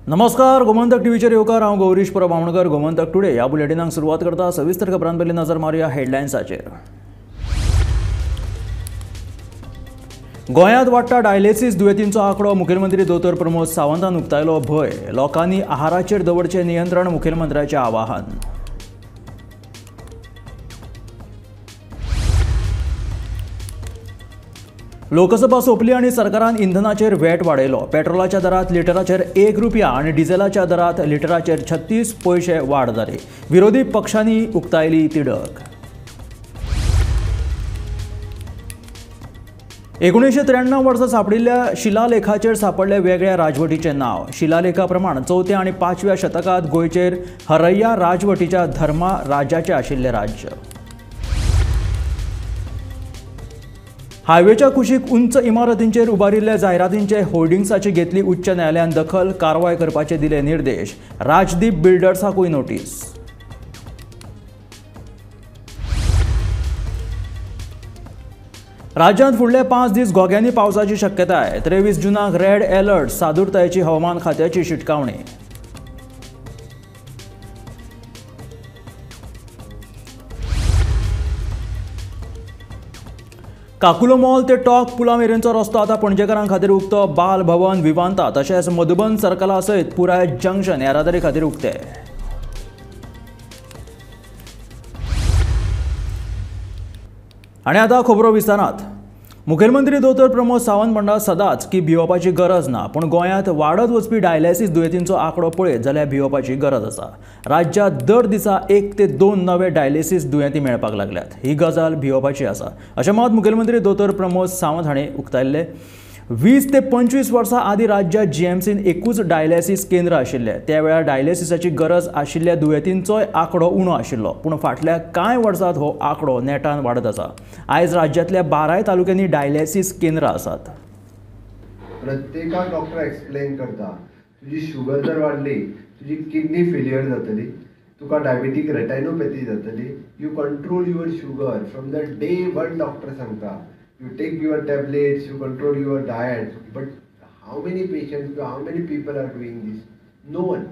नमस्कार, गोमंतक टीव्हीचेर येवकार। हांव गौरीश परबावणकर। गोमंतक टुडे ह्या बुलेटिनाक सुरवात करता। सविस्तर खबरां पयलीं नजर मारया हेडलायन्साचेर। गोंयांत वाडटा डायलिसीस दुयेंतींचो आंकडो। मुखेलमंत्री दोतोर प्रमोद सावंतान उक्तायलो भंय। लोकांनी आहाराचेर दवरचें नियंत्रण, मुखेलमंत्र्याचें आवाहन। लोकसभा सोंपली आनी सरकारान इंधनाचेर व्हॅट वाडयलो। पेट्रोलाच्या दरात लिटराचेर ₹1 आनी डिझेलाच्या दरात लिटराचेर 36 पैसे वाड जाली। विरोधी पक्षांनी उक्तायली तिडक। 1993 वर्सा सापडिल्ल्या शिलालेखाचेर सापडले वेगळ्या राजवटीचें नाव। शिलालेखा प्रमाण 4थ्या आनी 5व्या शतकांत गोंयचेर हरय्या राजवटीच्या धर्मा राजाचें आशिल्लें राज्य। हायवेच्या कुशीक उंच इमारतींचेर उबारिल्ल्या जायरातींचे होर्डिंग्साची घेतली उच्च न्यायालयान दखल। कारवाय करपाचे दिले निर्देश। राजदीप बिल्डर्साकूय नोटीस। राज्यांत फुडले 5 दीस घोग्यांनी पावसाची शक्यताय। 23 जूनाक रेड अलर्ट, सादूरतायेची हवामान खात्याची शिटकावणी। काकुलो मॉल ते टॉक पुला मेरेनचो रस्तो आतां पणजेकारां खातीर उक्तो। बाल भवन, विवांता तशेंच मधुबन सर्कला सयत पुराय जंक्शन येरादारी खातीर उक्ते। आनी आतां खबरो विस्तारांत। मुखेलमंत्री दोतोर प्रमोद सावंत म्हणटा सदांच की भिवपाची गरज ना, पूण गोंयांत वाडत वचपी डायलिसीस दुयेंतींचो आंकडो पळयत जाल्यार भिवपाची गरज आसा। राज्यांत दर दिसा 1 ते 2 नवे डायलिसीस दुयेंती मेळपाक लागल्यात। ही गजाल भिवपाची आसा अशें मत मुखेलमंत्री दोतोर प्रमोद सावंत हांणी उक्तायल्लें। 20 ते 25 वर्सां आदीं राज्यांत जीएमसीन एकूच डायलिसीस केंद्र आशिल्लें। त्या वेळार डायलिसीसाची गरज आशिल्ल्या दुयेंतींचोय आंकडो उणो आशिल्लो, पूण फाटल्या कांय वर्सांत हो आंकडो नेटान वाडत आसा। आयज राज्यांतल्या 12 तालुक्यांनी डायलिसीस केंद्रां आसात। प्रत्येकाक डॉक्टर एक्सप्लेन करता, तुजी शुगर जर वाडली, तुजी किडनी फेलियर जातली, तुका डायबिटीक रेटायनोपॅथी जातली। You control your sugar from the day one. Doctor सांगता you take your tablets, you control your diet, but how many patients, how many people are doing this? No one.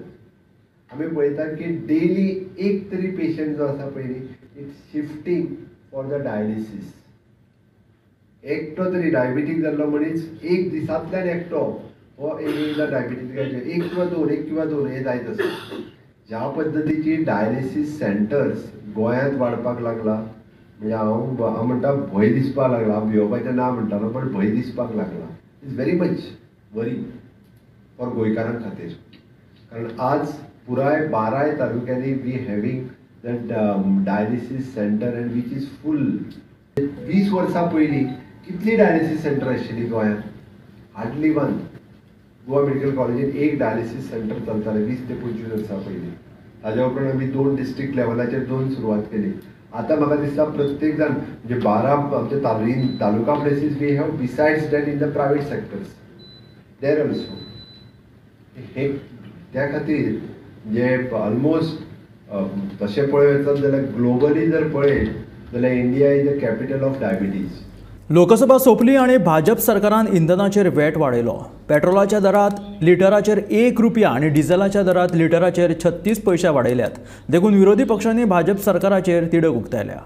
आम्ही पळयतात की daily एक तरी patient जो आसा पळय it's shifting for the dialysis. एकटो तरी डायबिटीक जाल्लो मनीस एक दिसांतल्यान एकटो हो एकदा डायबिटीक एक किंवा दोन हे जायत आसा। ज्या पद्दतीची डायलिसीस सेंटर्स गोंयांत वाडपाक लागला, म्हणजे हांव म्हणटा भंय दिसपाक लागला। भिवपाचें ना म्हणटालो, पण भंय दिसपाक लागला। It's very much worry for गोंयकारां खातीर, कारण आज पुराय 12 तालुक्यांनी we having that dialysis centre and which is full. 20 वर्सां पयलीं कितली डायलिसीस सेंटर आशिल्ली गोंयांत? Hardly one. गोवा मेडिकल कॉलेजीन एक डायलिसीस सेंटर चलतालें 20 ते 25 वर्सां पयलीं। ताज्या उपरांत आमी 2 डिस्ट्रिक्ट लेवलाचेर 2 सुरवात केली। आता म्हाका दिसता प्रत्येक जाण म्हणजे 12 आमचे taluka places we have besides that in the private sectors there also. हे त्या खातीर जे ऑलमोस्ट तशें पळयत जाल्यार ग्लोबली जर पळयत जाल्यार India is the capital of diabetes. Lok Sabha सोंपली आनी भाजप सरकारान इंधनाचेर व्हॅट वाडयलो। पेट्रोलाच्या दरात लिटराचेर ₹1 आनी डिझेलाच्या दरात लिटराचेर 36 पैसे वाडयल्यात। देखून विरोधी पक्षांनी भाजप सरकाराचेर तिडक उक्तायल्या।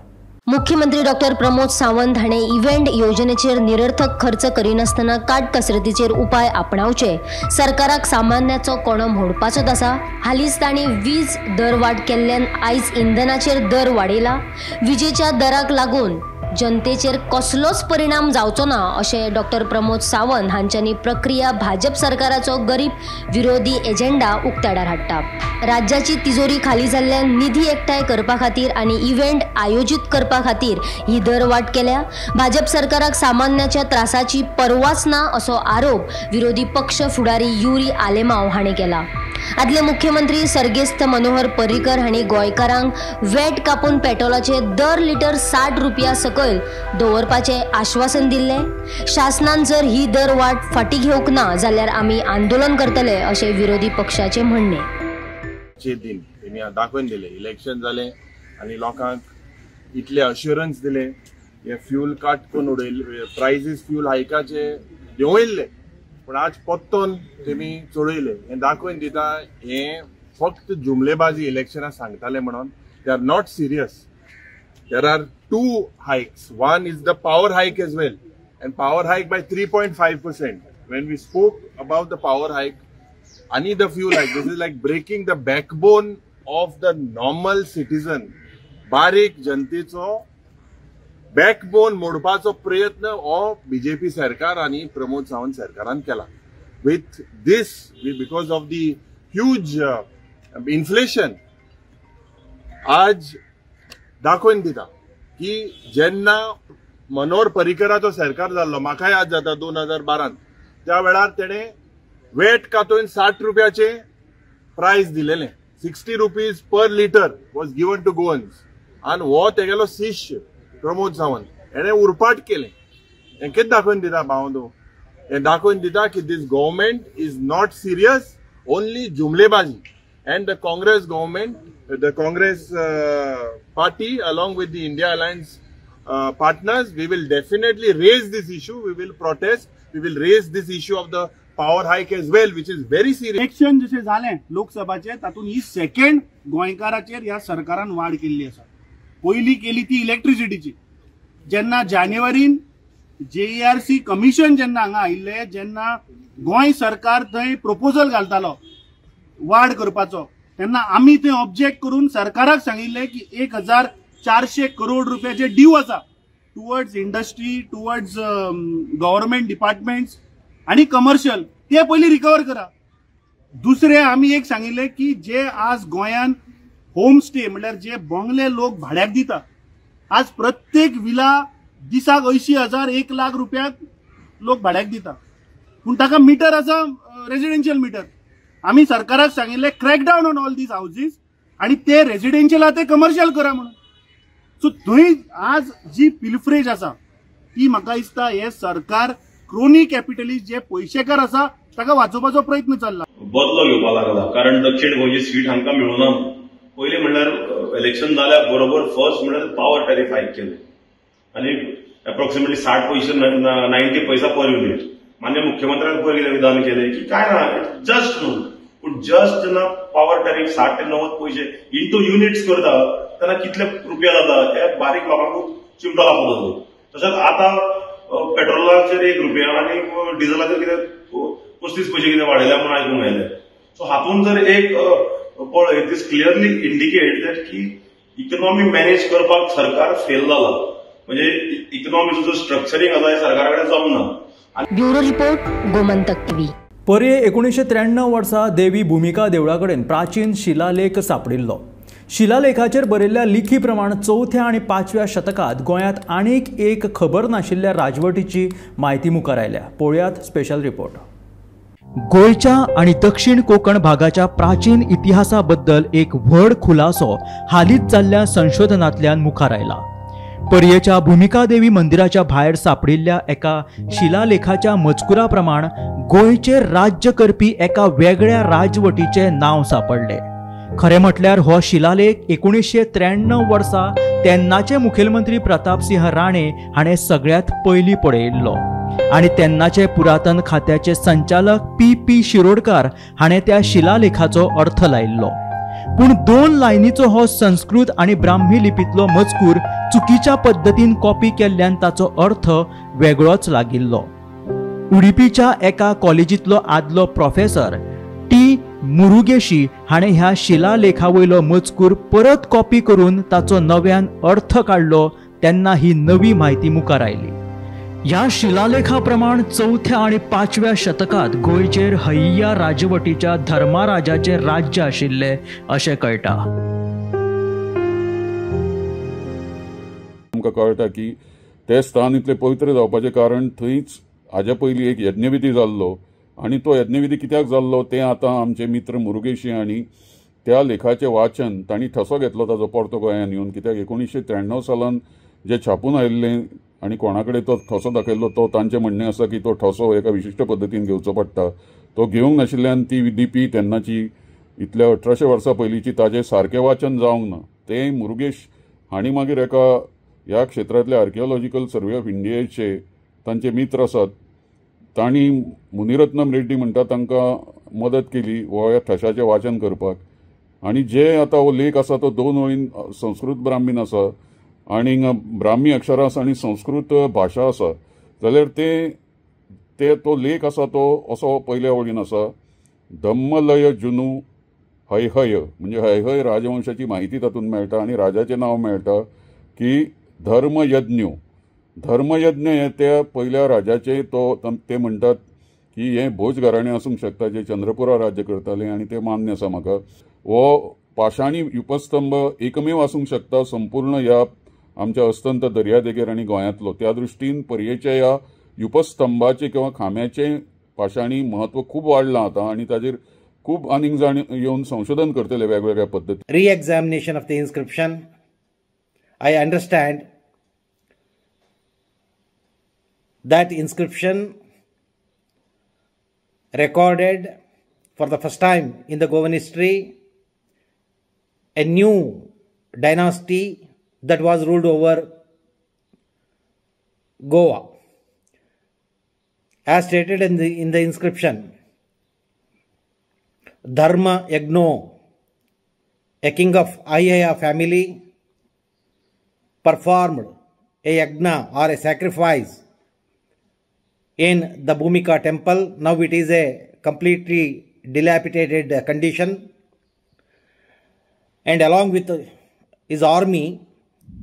मुख्यमंत्री डॉक्टर प्रमोद सावंत हाणें इव्हेंट येवजणेचेर निरर्थक खर्च करिनासतना काटकसरतीचेर उपाय आपणावचे। सरकाराक सामान्याचो कोणो मोडपाचोच आसा। हालींच तांणी वीज दर वाड केल्ल्यान आयज इंधनाचेर दर वाडयला। विजेच्या दराक लागून जनतेचेर कसलोच परिणाम जावचो ना अशें डॉक्टर प्रमोद सावंत हांच्यांनी प्रक्रिया भाजप सरकाराचो गरीब विरोधी एजेंडा उक्ताडार हाडटा। राज्याची तिजोरी खाली जाल्ल्यान निधी एकठांय करपा खातीर आनी इव्हेंट आयोजीत करपा खातीर ही दर वाड केल्या। भाजप सरकाराक सामान्याच्या त्रासाची पर्वाच ना असो आरोप विरोधी पक्ष फुडारी युरी आलेमांव हाणें केला। आदले मुख्यमंत्री सर्गेस्त मनोहर पर्रीकर हांणी गोंयकारांक व्हॅट कापून पेट्रोलाचे दर लिटर ₹60 सकयल दवरपाचे आश्वासन दिल्लें। शासनान जर ही दर वाड फाटीं घेवंक ना जाल्यार आमी आंदोलन करतले अशें विरोधी पक्षाचें म्हणणें। दिन तेमी दाखोवन दिले, इलेक्शन जालें आनी लोकांक इतले अश्युरन्स दिले, हे फ्यूल कट करून उडयले, प्रायसीस फ्यूल हायकाचे देंवयल्ले पण आज पत्तोन तेमी चडयले हें दाखोवन दिता हें फक्त जुमलेबाजी इलेक्शनां सांगताले म्हणून. They are not serious. There are two hikes. One is the power hike as well, and power hike by 3.5%. When we spoke about the power hike, any the few like this is like breaking the backbone of the normal citizen. बारीक जनतेचो backbone मोडपाचो प्रयत्न हो BJP सरकार आणि प्रमोद सावंत सरकारान केला. With this, because of the huge inflation, आज दाखोवन दिता की जेन्ना मनोहर पर्रीकराचो सरकार जाल्लो, म्हाका याद जाता 2012 त्या वेळार तेणे वेट कातून 60 रुपयाचे प्राइस दिलेले. 60 rupees per litre was given to Goans. आणि हो तेगेलो शिष्य प्रमोद सावंत हेणे उरपाट केले. हें कितें दाखोवन दिता भावंदो? हें दाखोवन दिता की this government is not serious, only जुमलेबाजी. And the Congress government, the Congress party along with the India Alliance partners, we will definitely raise this issue. We will protest. We will raise this issue of the power hike as well, which is very serious. Election जशें जालें लोकसभाचे, तातूंत ही second गोंयकाराचेर ह्या सरकारान वाड केल्ली आसा. पयली केली ती इलेक्ट्रिसिटीची. जेन्ना जानेवारीन JERC कमिशन जेन्ना हांगा आयिल्ले, जेन्ना गोंय सरकार थंय प्रपोजल घालतालो वाड करपाचो, तेन्ना आमी थंय ऑब्जेक्ट करून सरकाराक सांगिल्ले की 1400 करोड रुपयाचे ड्यू आसा towards industry, towards government departments आणि कमर्शियल, ते पयलीं रिकवर करा. दुसरे आमी एक सांगिल्ले की जे आज गोंयान होम स्टे म्हणल्यार जे बंगले लोक भाड्याक दिता, आज प्रत्येक विला दिसाक 80,000 1 लाख रुपयाक लोक भाड्याक दिता, पूण ताका मिटर आसा रेजिडेन्शियल मिटर. आम्ही सरकाराक सांगिल्ले crackdown on all these houses आणि ते रेजिडेन्शियल ते कमर्शियल करा म्हणून. सो थंय आज जी पिलफ्रेज आसा ती म्हाका दिसता हे सरकार क्रोनी कॅपिटलिस्ट जे पयशेकार आसा ताका वाचोवपाचो प्रयत्न चालला. बदलो घेवपाक लागला, कारण दक्षिण गोंयची सीट हांकां मेळूना. पयलीं म्हणल्यार इलेक्शन जाल्या बरोबर फर्स्ट म्हणल्यार पॉवर टॅरिफ हायक केले आनी अप्रॉक्सिमेटली 60 पैसे 90 पैसा पर युनिट. मान्य मुख्यमंत्र्यान पयलीं विधान केले की काय ना, जस्ट न्हू, पूण जस्ट जेन्ना पॉवर टॅरिफ 60 ते 90 पैसे इंटू युनिट्स करता तेन्ना कितले रुपया जाता हे बारीक लोकांक चिमटो लागतो जातो. तशेंच आतां पेट्रोलाचेर 1 रुपया आनी डिझलाचेर कितें 35 पैसे कितें वाडयल्या म्हणून आयकूंक मेळ्ळें. सो हातूंत जर एक पळय, दिस क्लियरली इंडिकेट दॅट की इकॉनॉमी मॅनेज करपाक सरकार फेल जाला. म्हणजे इकॉनॉमीचो जो स्ट्रक्चरींग आसा हे सरकारा कडेन जमना. Bureau report, Gomantak TV. पर्ये 1993 वर्सा देवी भूमिका देवळा कडेन प्राचीन शिलालेख सापडिल्लो. शिलालेखाचेर बरयल्ल्या लिखी प्रमाण 4थ्या आनी 5व्या शतकात गोंयांत आनीक एक खबर नाशिल्ल्या राजवटीची म्हायती मुखार आयल्या. पळयात स्पेशल रिपोर्ट. गोंयच्या आणि दक्षिण कोकण भागाच्या प्राचीन इतिहासा बद्दल एक व्हड खुलासो हालींच जाल्ल्या संशोधनांतल्यान मुखार आयला. पर्येच्या भूमिका देवी मंदिराच्या भायर सापडिल्ल्या एका शिलालेखाच्या मजकुरा प्रमाण गोंयचेर राज्य करपी एका वेगळ्या राजवटीचे नाव सापडले. खरें म्हटल्यार हो शिलालेख 1993 वर्सा तेन्नाचे मुखेलमंत्री प्रतापसिंह राणे हाणें सगळ्यात पयलीं पळयिल्लो आनी तेन्नाचे पुरातन खात्याचे संचालक P. शिरोडकार हाणें त्या शिलालेखाचो अर्थ लायिल्लो. पूण 2 लायनीचो हो संस्कृत आणि ब्राह्मी लिपीतलो मजकूर चुकीच्या पद्धतीन कॉपी केल्ल्यान ताचो अर्थ वेगळोच लागिल्लो. उडुपीच्या एका कॉलेजींतलो आदलो प्रोफेसर T. मुरुगेशी हाणें ह्या शिलालेखावयलो मजकूर परत कॉपी करून ताचो नव्यान अर्थ काडलो तेन्ना ही नवी म्हायती मुखार आयली. ह्या शिलालेखा प्रमाण 4थ्या आणि 5व्या शतकात गोंयचेर हैया राजवटीच्या धर्माराजाचे राज्य आशिल्ले अशें कळटा. आमकां कळटा की ते स्थान इतले पवित्र जावपाचें कारण थंयच हाज्या पयलीं एक यज्ञविधी जाल्लो आनी तो यज्ञविधी कित्याक जाल्लो तें आतां आमचे मित्र मुरुगेशी आनी त्या लेखाचें वाचन तांणी ठसो घेतलो ताजो परतो गोंयांत येवन. कित्याक 1993 सालान जे छापून आयिल्लें आनी कोणाकडे तो ठसो दाखयल्लो तो तांचें म्हणणें आसा की तो ठसो एका विशिश्ट पद्दतीन घेवचो पडटा. तो घेवंक नाशिल्ल्यान ती लिपी तेन्नाची इतल्या 1800 वर्सां पयलींची ताजें सारकें वाचन जावंक ना. तें मुरुगेश हांणी मागीर एका ह्या क्षेत्रांतले आर्किओलॉजिकल सर्वे ऑफ इंडियेचे तांचे मित्र आसात तांणी मुनिरत्नम रेड्डी म्हणटा तांकां मदत केली हो ह्या ठशाचें वाचन करपाक. आनी जे आतां हो लेख आसा तो 2 वळीन संस्कृत ब्राह्मीण आसा आनी ब्राह्मी अक्षरां आसा आनी संस्कृत भाशा आसा जाल्यार ते तो लेख आसा तो असो पयल्या वळीन आसा. धम्मलय जुनू हैहय म्हणजे हैहय राजवंशाची माहिती तातूंत मेळटा आनी राजाचें नांव मेळटा की धर्मयज्ञ हे त्या पयल्या राजाचे ते म्हणटात की हे भोज घराणें आसूंक शकता जे चंद्रपुरा राज्य करताले आनी ते मान्य आसा म्हाका. हो पाशाणी युपस्तंभ एकमेव आसूंक शकता संपूर्ण ह्या आमच्या अस्तंत दर्यादेगेर आनी गोंयांतलो. त्या दृश्टीन पर्येच्या ह्या युपस्तंभाचे किंवा खांब्याचे पाशाणी महत्व खूब वाडलां आतां आनी ताजेर खूब आनीक जाण येवन संशोधन करतले वेगवेगळ्या पद्दती. Re-examination of the inscription, I understand that inscription recorded for the first time in the Goan history a new dynasty that was ruled over Goa. As stated in the inscription, Dharma Yagno, a king of Ayaya family, performed a yagna or a sacrifice in the Bhumika temple. Now it is a completely dilapidated condition, and along with his army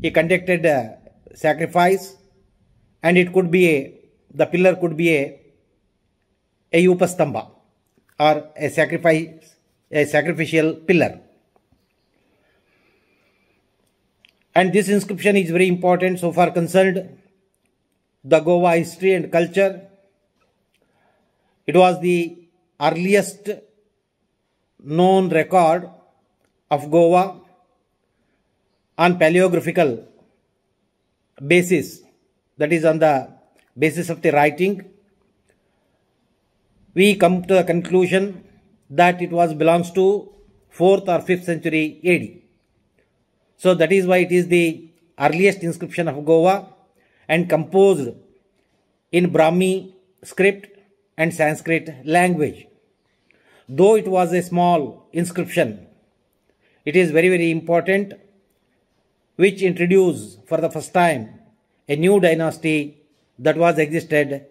he conducted a sacrifice, and it could be the pillar could be a upastamba or a sacrificial pillar. And this inscription is very important so far concerned the Goa history and culture. It was the earliest known record of Goa on paleographical basis, that is on the basis of the writing. We come to the conclusion that it belongs to 4th or 5th century AD. So that is why it is the earliest inscription of Goa and composed in Brahmi script and Sanskrit language. Though it was a small inscription, it is very, very important, which introduced for the first time a new dynasty that was existed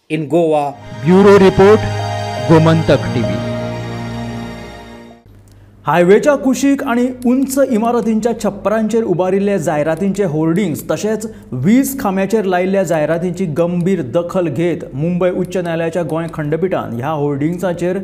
in Goa. Bureau report, Gomantak TV. हायवेच्या कुशीक आणि उंच इमारतींच्या छप्परांचेर उबारिल्ले जायरातींचे hoardings तशेंच वीज खांब्याचेर लायिल्ल्या जायरातींची गंभीर दखल घेत मुंबय उच्च न्यायालयाच्या गोंय खंडपीठान ह्या होर्डिंग्सांचेर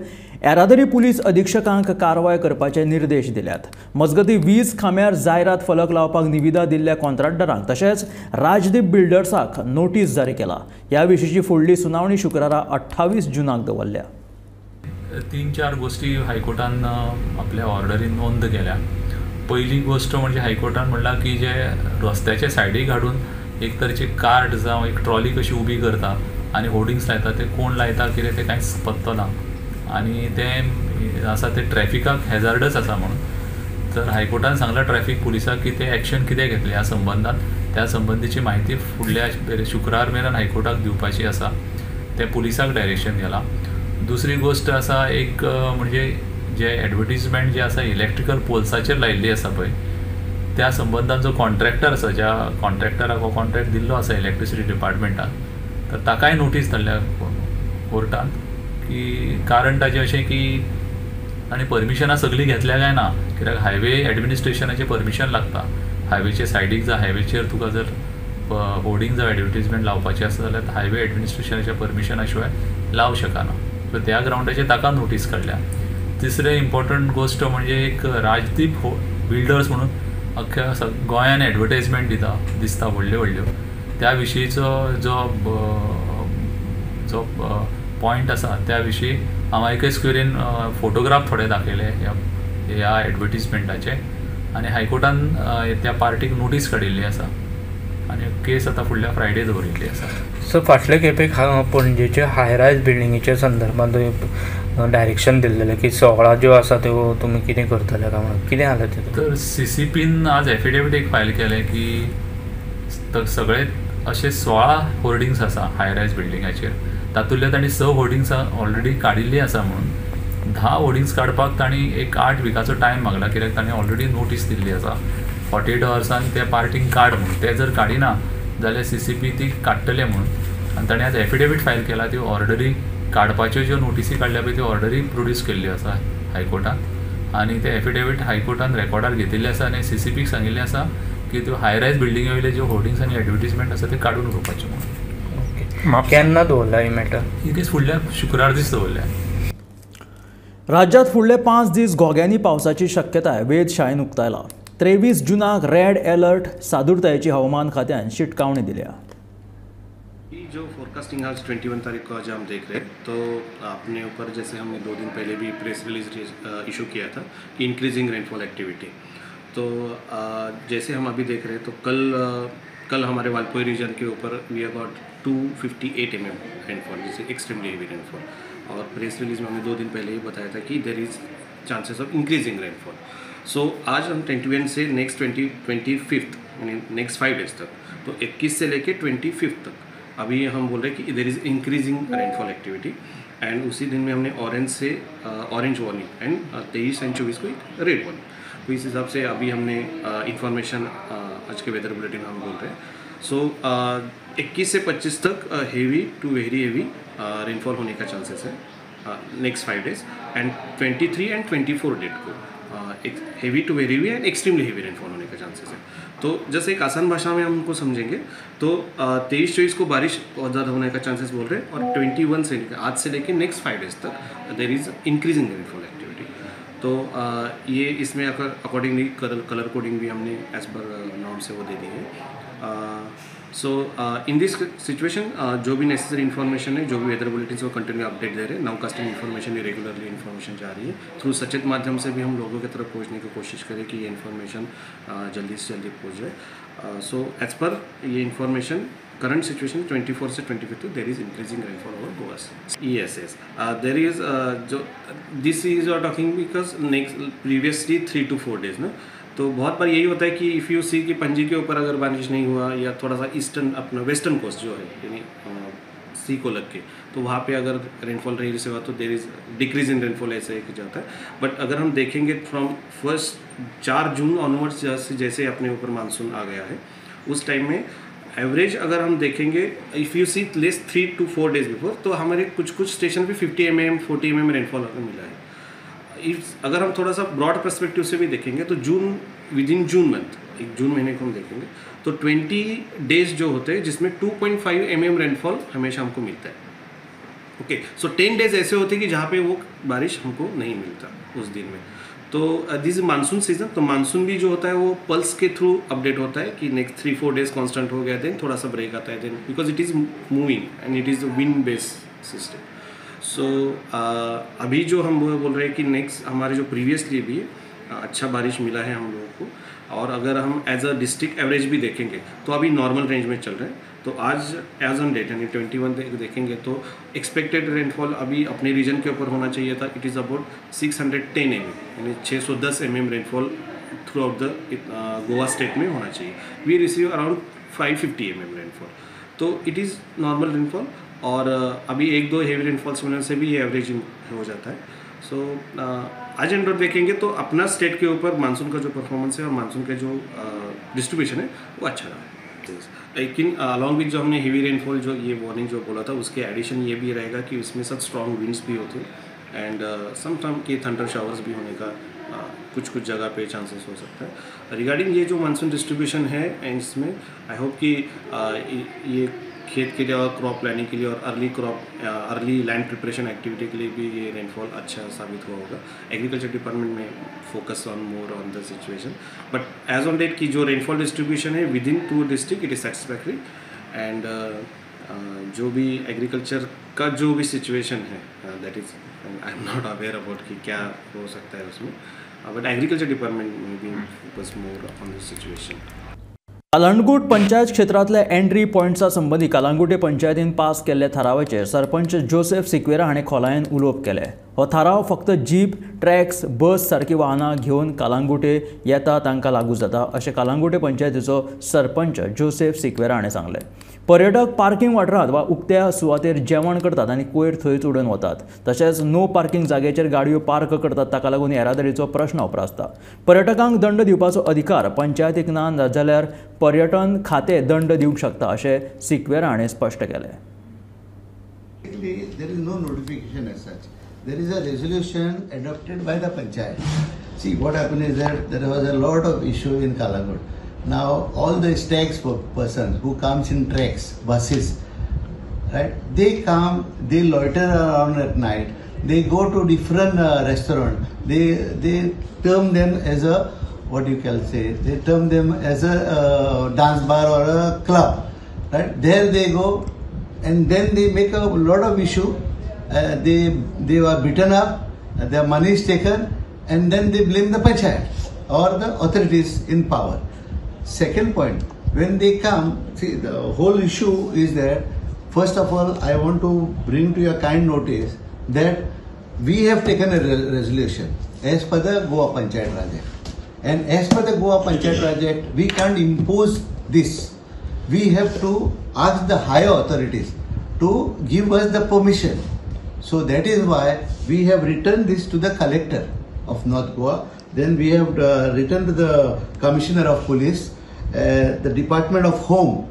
येरादारी पुलीस अधीक्षकांक कारवाय करपाचे निर्देश दिल्यात. मजगतीं वीज खांब्यार जायरात फलक लावपाक निविदा दिल्ल्या कॉन्ट्रॅक्टरांक तशेंच राजदीप बिल्डर्साक नोटीस जारी केला. ह्या विशींची फुडली सुनावणी शुक्रारा 28 जूनाक दवरल्या. 3-4 गोष्टी हायकोर्टान आपल्या ऑर्डरीन नोंद केल्या. पहिली गोष्ट म्हणजे हायकोर्टान म्हणला की जे रस्त्याचे सायडीक हाडून एक तरेची कार्ट जावं एक ट्रॉली कशी उबी करता आनी होर्डिंग्स लायता ते कोण लायता कितें ते कांयच पत्तो ना आनी ते आसा ते ट्रॅफिकाक हॅजार्डस आसा म्हणून. तर हायकोर्टान सांगला ट्रॅफिक पुलिसाक की ते एक्शन कितें घेतलें ह्या संबंधान त्या संबंधीची माहिती फुडल्या शुक्रार मेरेन हायकोर्टाक दिवपाची आसा. ते पुलिसाक डायरेक्शन केलां. दुसरी गोष्ट आसा एक म्हणजे जे एडवर्टिजमेंट जे आसा इलेक्ट्रिकल पोल्साचेर लायिल्ली आसा पळय त्या संबंधान जो कॉन्ट्रॅक्टर आसा ज्या कॉन्ट्रॅक्टराक हो कॉन्ट्रॅक्ट दिल्लो आसा इलेक्ट्रिसिटी डिपार्टमेंटान तर ताकाय नोटीस धाडल्या कोर्टान की कारण ताजें अशें की आनी परमिशनां सगळीं घेतल्या काय ना कित्याक हायवे एडमिनिस्ट्रेशनाचें परमिशन लागता. हायवेचे सायडीक जर हायवेचेर तुका जर होर्डिंग जावं एडवर्टिजमेंट लावपाचें आसा जाल्यार हायवे एडमिनिस्ट्रेशनाच्या परमिशना शिवाय लावं शकना. सो त्या ग्रावंडाचेर ताका नोटीस काडल्या. तिसरें इम्पॉर्टंट गोष्ट म्हणजे एक राजदीप बिल्डर्स म्हणून अख्ख्या गोंयान एडवर्टायजमेंट दिसता व्हडल्यो त्या विशींचो जो पॉयंट आसा त्या विशीं हांव एके स्क्वेरीन फोटोग्राफ थोडे दाखयले ह्या एडवर्टिजमेंटाचे आनी हायकोर्टान त्या पार्टीक नोटीस काडिल्ली आसा आनी केस आतां फुडल्या फ्रायडे दवरिल्ली आसा. सो फाटले खेपेक पणजेचे हायरायज बिल्डिंगेच्या संदर्भांत डायरेक्शन दिल्लेलें की 16 ज्यो आसा त्यो तुमी कितें करतले काय म्हणून कितें जालें तें. तर CCPन आज एफिडेविट एक फायल केलें की सगळे अशे 16 होर्डिंग्स आसा हायरायज बिल्डिंगाचेर तातूंतले तांणी 6 होर्डिंग्सां ऑलरेडी काडिल्लीं आसा म्हणून 10 होर्डिंग्स काडपाक तांणी एक 8 विकाचो टायम मागला, कित्याक तांणी ऑलरेडी नोटीस दिल्ली आसा 48 अवर्सान ते पार्टींग काड म्हणून. ते जर काडिना जाल्यार CCP ती काडटले म्हणून, आनी ताणें आज एफिडेवीट फायल केला. त्यो ऑर्डरी काडपाच्यो ज्यो नोटीसी काडल्या पळय त्यो ऑर्डरी प्रोड्यूस केल्ल्यो आसा हायकोर्टान, आनी ते एफिडेवीट हायकोर्टान रेकॉर्डार घेतिल्ले आसा आनी CCPक सांगिल्लें आसा की त्यो हाय रायज बिल्डिंगे वयले ज्यो होर्डिंग्स आनी एडवर्टिजमेंट आसा ते काडून उडोवपाचे म्हणून. केन्ना दवरला ही मॅटर? ही केस फुडल्या शुक्रार दीस दवरल्या. राज्यात फुडले 5 दीस घोग्यांनी पावसाची शक्यताय वेधशाळेन उक्तायला. 23 जूनाक रेड अलर्ट सादूरतायेची हवामान खात्यान शिटकावणी दिल्या. जो फोरकास्टिंग आज 21 तारीख को आज हम देख रहे हैं, तो अपने ऊपर जैसे हमने 2 दिन पहले भी प्रेस रिलीज इशू किया था कि इंक्रीजिंग रेनफॉल एक्टिविटी. तो जैसे हम अभी देख रहे हैं तो कल हमारे वालपोई रीजन के ऊपर we have got 258 mm rainfall, जैसे एक्सट्रीमली हेवी रेनफॉल. और प्रेस रिलीज में हमने 2 दिन पहले ही बताया था कि there is chances of increasing rainfall. So आज हम 21 से नेक्स्ट 25th यानी नेक्स्ट 5 डेज तक, तो 21 से लेके 25th तक अभी हम बोल रहे हैं कि there is increasing rainfall activity. End उसी दिन में हमने ऑरेंज वार्निंग एंड 23 और 24 को एक रेड वार्निंग. तो इस हिसाब से अभी हमने इंफॉर्मेशन आज के वेदर बुलेटिन में हम बोल रहे हैं. सो 21 से 25 तक heavy to very heavy rainfall होने का चांसेस है next 5 days. And 23 and 24 date को एक heavy to very heavy and extremely heavy rainfall होने का चांसेस है. तो जैसे एक आसान भाषा में हम उनको समझेंगे तो 23-24 को बारिश बहुत ज़्यादा होने का चांसेस बोल रहे हैं, और 21 से आज से लेकर नेक्स्ट 5 डेज तक there is increasing rainfall activity. तो ये इसमें अकॉर्डिंगली कलर कोडिंग भी हमने एज पर नॉर्म से वो दे दी है. सो इन दिस सिचुएशन जो भी नेसेसरी इन्फॉर्मेशन है, जो भी वेदर बुलेटिन वो कंटिन्यू अपडेट दे रहे हैं. Now casting information regularly information जा रही है. थ्रू सचेत माध्यम से भी हम लोगों की तरफ पहुंचने की कोशिश करें कि ये इन्फॉर्मेशन जल्दी से जल्दी पहुंच जाए. सो एज पर ये इन्फॉर्मेशन करंट सिचुएशन 24 से 25 there is increasing rainfall over Goa. yes there is जो this is are talking because next previously 3 to 4 days ना. तो बहुत बार यही होता है कि इफ़ यू सी कि पंजी के ऊपर अगर बारिश नहीं हुआ या थोड़ा सा ईस्टर्न अपना वेस्टर्न कोस्ट जो है यानी सी को लग के, तो वहाँ पे अगर रेनफॉल रही से हुआ तो there is decrease in rainfall ऐसे एक जाता है. बट अगर हम देखेंगे फ्रॉम 4 जून ऑनवर्ड्स जैसे अपने ऊपर मानसून आ गया है, उस टाइम में एवरेज अगर हम देखेंगे if you see less 3 to 4 days before, तो हमारे कुछ स्टेशन पे 50 mm 40 mm रेनफॉल मिला है. अगर हम थोड़ा सा ब्रॉड पर्सपेक्टिव से भी देखेंगे तो विद इन जून मंथ, एक जून महीने को हम देखेंगे तो 20 डेज जो होते हैं जिसमें 2.5 mm रेनफॉल हमेशा हमको मिलता है. ओके, सो 10 डेज ऐसे होते हैं कि जहाँ पे वो बारिश हमको नहीं मिलता उस दिन में. तो दिस मानसून सीजन, तो मानसून भी जो होता है वो पल्स के थ्रू अपडेट होता है कि नेक्स्ट 3-4 डेज कांस्टेंट हो गया, देन थोड़ा सा ब्रेक आता है, then because it is moving and it is wind based system. So अभी जो हम बोल रहे हैं कि नेक्स्ट हमारे जो प्रीवियसली भी अच्छा बारिश मिला है हम लोगों को, और अगर हम एज अ डिस्ट्रिक्ट एवरेज भी देखेंगे तो अभी नॉर्मल रेंज में चल रहे हैं. तो आज एज ऑन डेट यानी 21 देखेंगे तो एक्सपेक्टेड रेनफॉल अभी अपने रीजन के ऊपर होना चाहिए था. इट इज़ अबाउट 610 mm यानी 610 mm rainfall throughout the Goa state में होना चाहिए. We receive around 550 mm rainfall, तो इट इज़ नॉर्मल रेनफॉल. और अभी 1-2 हेवी रेनफॉल्स होने से भी ये एवरेजिंग हो जाता है. सो आज एंड डॉट देखेंगे तो अपना स्टेट के ऊपर मानसून का जो परफॉर्मेंस है और मानसून का जो डिस्ट्रीब्यूशन है वो अच्छा रहा है. लेकिन अलॉन्ग विथ जो हमने हेवी रेनफॉल जो ये वार्निंग जो बोला था उसके एडिशन ये भी रहेगा कि उसमें सब स्ट्रॉन्ग विंड्स भी होते हैं एंड सम टाइम के थंडर शावर्स भी होने का कुछ जगह पे चांसेस हो सकता है. रिगार्डिंग ये जो मानसून डिस्ट्रीब्यूशन है इसमें आई होप कि ये खेत के लिए और क्रॉप प्लानिंग के लिए और अर्ली लैंड प्रिपरेशन एक्टिविटी के लिए भी ये रेनफॉल अच्छा साबित हुआ होगा. एग्रीकल्चर डिपार्टमेंट में focus on more on the situation, but as on date की जो रेनफॉल डिस्ट्रीब्यूशन है within 2 district it is satisfactory. And जो भी एग्रीकल्चर का जो भी सिचुएशन है that is I am not aware about कि क्या हो सकता है उसमें, बट एग्रीकल्चर डिपार्टमेंट में बी focus more on this situation. Calangute panchayat क्षेत्रांतल्या एंट्री पॉयंट्सा संबंधी कलंगूटे पंचायतीन पास केल्ले थारावाचेर सरपंच जोसेफ सिक्वेरा हाणें खोलायेन उलोवप केले. हो थाराव फक्त जीप, ट्रॅक्स, बस सारकी वाहनां घेवन कालांगुटे येता तांकां लागू जाता अशें कालांगुटे पंचायतीचो सरपंच जोसेफ सिक्वेरा हाणें सांगलें. पर्यटक पार्किंग वाठारांत वा उक्त्या सुवातेर जेवण करतात आनी कोयर थंयच उडोवन वतात. तशेंच नो पार्किंग जाग्याचेर गाडयो पार्क करतात ताका लागून येरादारीचो प्रश्न उप्रासता. पर्यटकांक दंड दिवपाचो अधिकार पंचायतीक ना जाल्यार पर्यटन खातें दंड दिवंक शकता अशें सिक्वेरा हाणें स्पश्ट केलें. There is no notification as such. There is a resolution adopted by the panchayat. See, what happened is that there was a lot of issue in Kalangut. Now, all the stags persons who comes in tracks, buses, right? They come, they loiter around at night. They go to different restaurant. They term them as a, what you can say, they term them as a dance bar or a club, right? There they go. And then they make a lot of issue. They were beaten up, their money is taken, and then they blame the panchayat or the authorities in power. Second point, when they come, see, the whole issue is that, first of all, I want to bring to your kind notice that we have taken a resolution as per the Goa Panchayat Raj Act. And as per the Goa Panchayat Raj Act, we can't impose this. We have to ask the higher authorities to give us the permission. So that is why we have written this to the collector of North Goa. Then we have written to the commissioner of police, the Department of Home.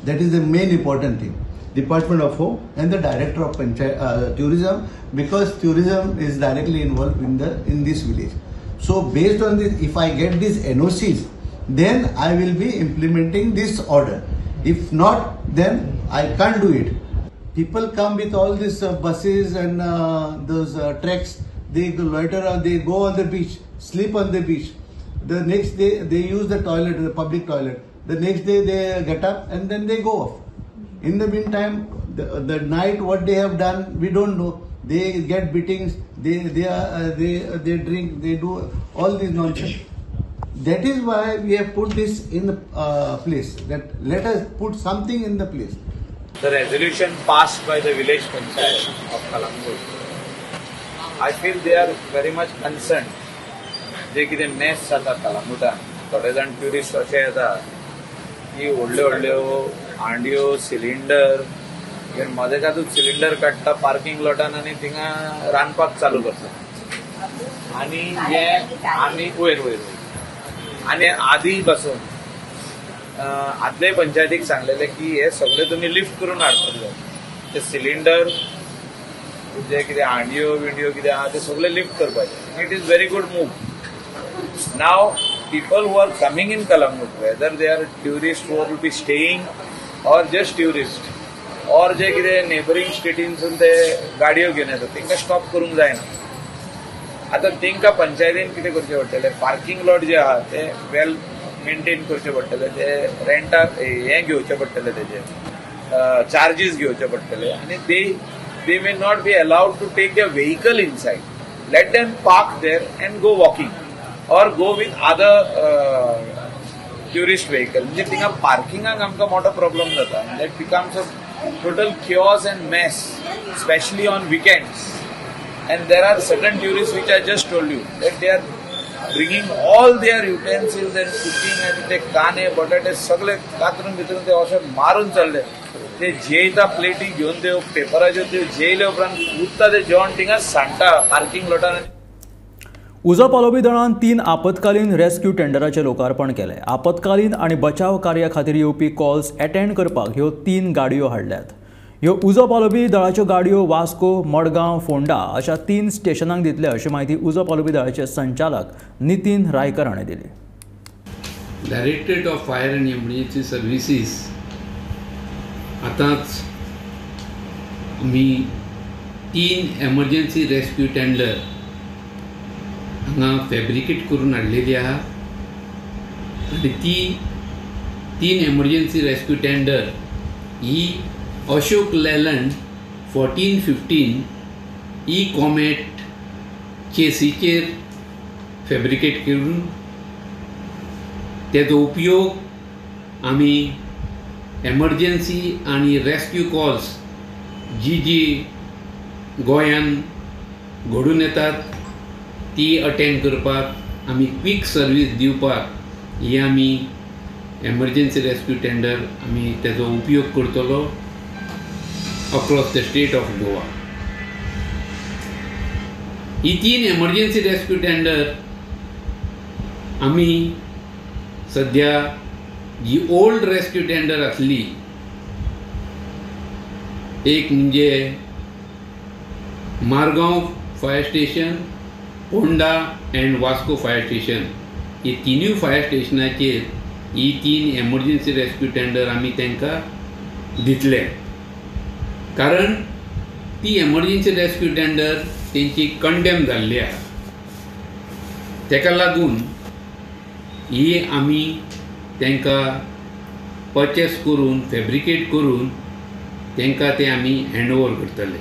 That is the main important thing. Department of Home and the director of tourism, because tourism is directly involved in this village. So based on this, if I get these NOCs, then I will be implementing this order. If not, then I can't do it. People come with all these buses and those tracks. They loiter, they go on the beach, sleep on the beach. The next day they use the toilet, the public toilet. The next day they get up and then they go off. In the meantime, the night what they have done, we don't know. They get beatings. They drink. They do all this nonsense. That is why we have put this in the place, that let us put something in the place. The resolution passed by the village panchayat of Kalangut, I feel they are very much concerned. जे कितें mass जाता कलांगुटान, थोडे जाण tourist अशे येतात की व्हडल्यो व्हडल्यो हांड्यो, सिलिंडर, मदेकातूच सिलिंडर काडटा पार्किंग लॉटान आनी थिंगा रांदपाक चालू करता. आनी हे आमी वयर आनी आदी पासून आदले पंचायतीक सांगलेले की हे सगळे तुमी लिफ्ट करून हाडपाक जाय. ते सिलिंडर जे कितें हांड्यो विंड्यो कितें आहा ते सगळे लिफ्ट करपाचे. It is very good move. Now people who are coming in Calangute, whether they are tourist who will be staying or just tourist, or जे कितें नेबरिंग स्टेटीनसून ते गाडयो घेवन येतात तांकां स्टॉप करूंक जायना. आतां तांकां पंचायतीन कितें करचें पडटलें, पार्किंग लॉट जे आहा ते वेल मेंटेन करचे पडटले, ते रेंटाक हें घेवचें पडटलें, तेजे चार्जीस घेवचे पडटले. आनी they may not be allowed to take their vehicle inside. Let them park there and go walking or go with other tourist vehicle. म्हणजे थिंगा पार्किंगाक आमकां मोठो प्रॉब्लम जाता. That becomes a total chaos and mess, especially on weekends. And there are certain tourists which I just told you that they are bringing all their utensils and cooking and ते काने बटाटे सगळे कातरून भितरून ते अशें मारून चालले. ते जेयता प्लेटी घेवन ते पेपराच्यो त्यो जेयले उपरांत उरता ते जेवण थिंगा सांडटा पार्किंग लॉटान. उजो पालोवपी दळान 3 आपतकालीन रेस्क्यू टेंडराचें लोकार्पण केलें. आपतकालीन आनी बचाव कार्या खातीर येवपी कॉल्स अटेंड करपाक ह्यो 3 गाडयो हाडल्यात. ह्यो उजो पालोवपी दळाच्यो गाडयो वास्को, मडगांव, फोंडा अशा 3 स्टेशनांक दितले अशी माहिती उजो पालोवपी दळाचे संचालक नितीन रायकर हाणें दिली. Directorate of fire end emergency services आतांच आमी 3 एमर्जन्सी रेस्क्यू टेंडर हांगा फॅब्रिकेट करून हाडलेली आहा. आनी ती 3 एमर्जन्सी रेस्क्यू टेंडर ही Ashok Leyland 1415 E comet चेसीचेर fabricate करून तेजो उपयोग आमी एमर्जन्सी आनी रेस्क्यू कॉल्स जी गोंयान घडून येतात ती अटेंड करपाक, आमी क्विक सर्वीस दिवपाक ही आमी एमर्जन्सी रेस्क्यू टेंडर आमी तेजो उपयोग करतलो across the state of Goa. ही 3 एमर्जन्सी रेस्क्यू टेंडर आमी सध्या जी ओल्ड रेस्क्यू टेंडर आसली, एक म्हणजे Margao fire station, Ponda and Vasco fire station, ही 3 फायर स्टेशनाचेर ही 3 एमर्जन्सी रेस्क्यू टेंडर आमी तांकां दितले. कारण ती एमर्जन्सी रेस्क्यू टेंडर तेंची कंडेम जाल्ली आसा. ताका लागून ही आमी तांकां परचेस करून फॅब्रिकेट करून तांकां ते आमी हँडओवर करतले.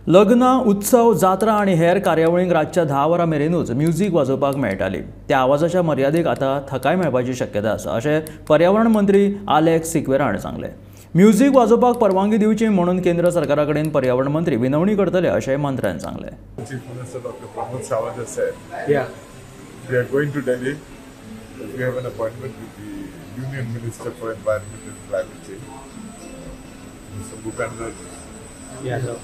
लग्न, उत्सव, जात्रा आणि हेर कार्यावळींक रातच्या 10 वरां मेरेनूच म्युझिक वाजोवपाक मेळटाली. त्या आवाजाच्या मर्यादेक आतां थकाय मेळपाची शक्यता आसा अशें पर्यावरण मंत्री आलेक्स सिक्वेरा हाणें सांगलें. म्युझिक वाजोवपाक परवानगी दिवची म्हणून केंद्र सरकारा कडेन पर्यावरण मंत्री विनवणी करतले अशें मंत्र्यान सांगलें. Chief Minister Dr. Pramod Sawant has said, we are going to Delhi. We have an appointment with the Union Minister for Environment and Climate Change, Mr. Bhupendra Yadav.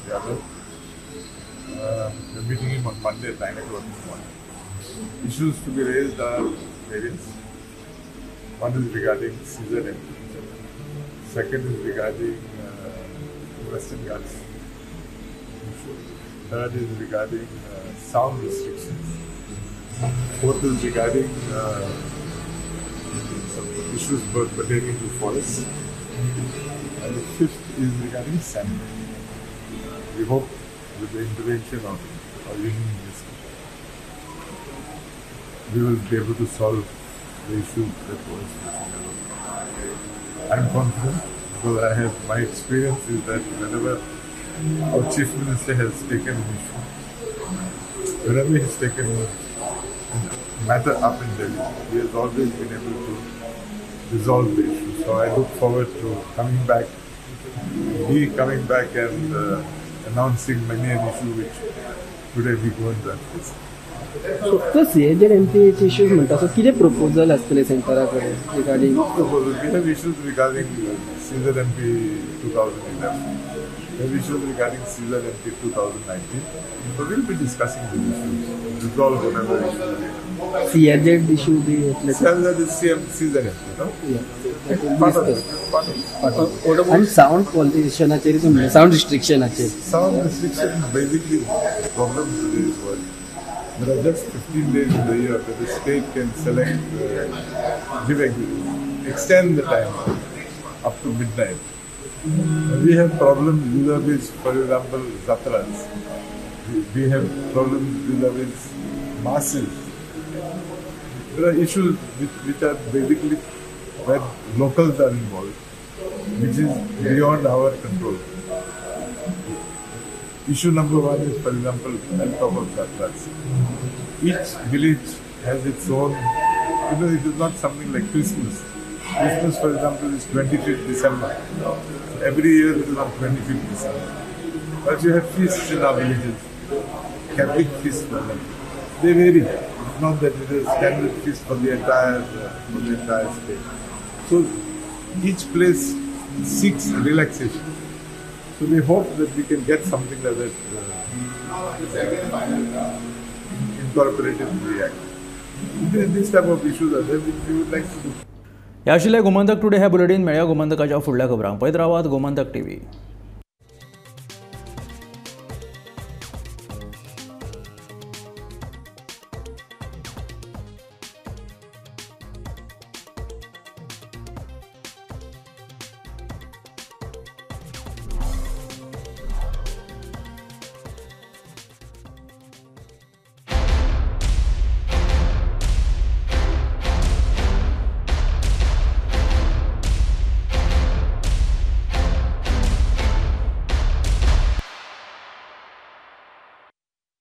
We're meeting him on Monday at 9 o'clock this morning. Issues to be raised are various. One is regarding CZM. Second is regarding Western Ghats. Third is regarding sound restrictions. Fourth is regarding some issues pertaining to forests. And the fifth is regarding sand. We hope with the intervention of our Union Minister, we will be able to solve the issues that was facing. I'm confident because I have my experience is that whenever our Chief Minister has taken an issue, whenever he's taken a matter up in Delhi, he has always been able to resolve the issue. So I look forward to coming back and announcing many an issue which today we go and address. फक्त CHMP issues म्हणटा so कितें proposal आसतले सेंटरा कडेन regarding proposal? We have issues regarding CZMP 2011. We have issues regarding CZMP 2019. So we'll be discussing the issues, resolve whatever issues. CZM issue भी CZM is CZMP, no? Part of it. And sound pollutionाचेर तुमचे sound restrictionाचेर. Sound restriction is basically problem in today's world. There are just 15 days in the year that the state can select, extend the time up to midnight. We have problems vis-a-vis, for example, Zatras. We have problems vis-a-vis masses. There are issues which are basically where locals are involved, which is beyond our control. Issue number 1 is, for example, on top of Zatras. Each village has its own, it is not something like Christmas. Christmas, for example, is 25th December. So every year it is on 25th December. But you have feasts in our villages, Catholic feasts for them. They vary. It's not that it is standard feast for the entire state. So each place seeks relaxation. So we hope that we can get something like that incorporated in the act. These type of issues are there which we would like to do. ह्या आशिल्लें Gomantak today हे bulletin. मेळया गोमंतकाच्या फुडल्या खबरांक. पळयत रावात Gomantak TV.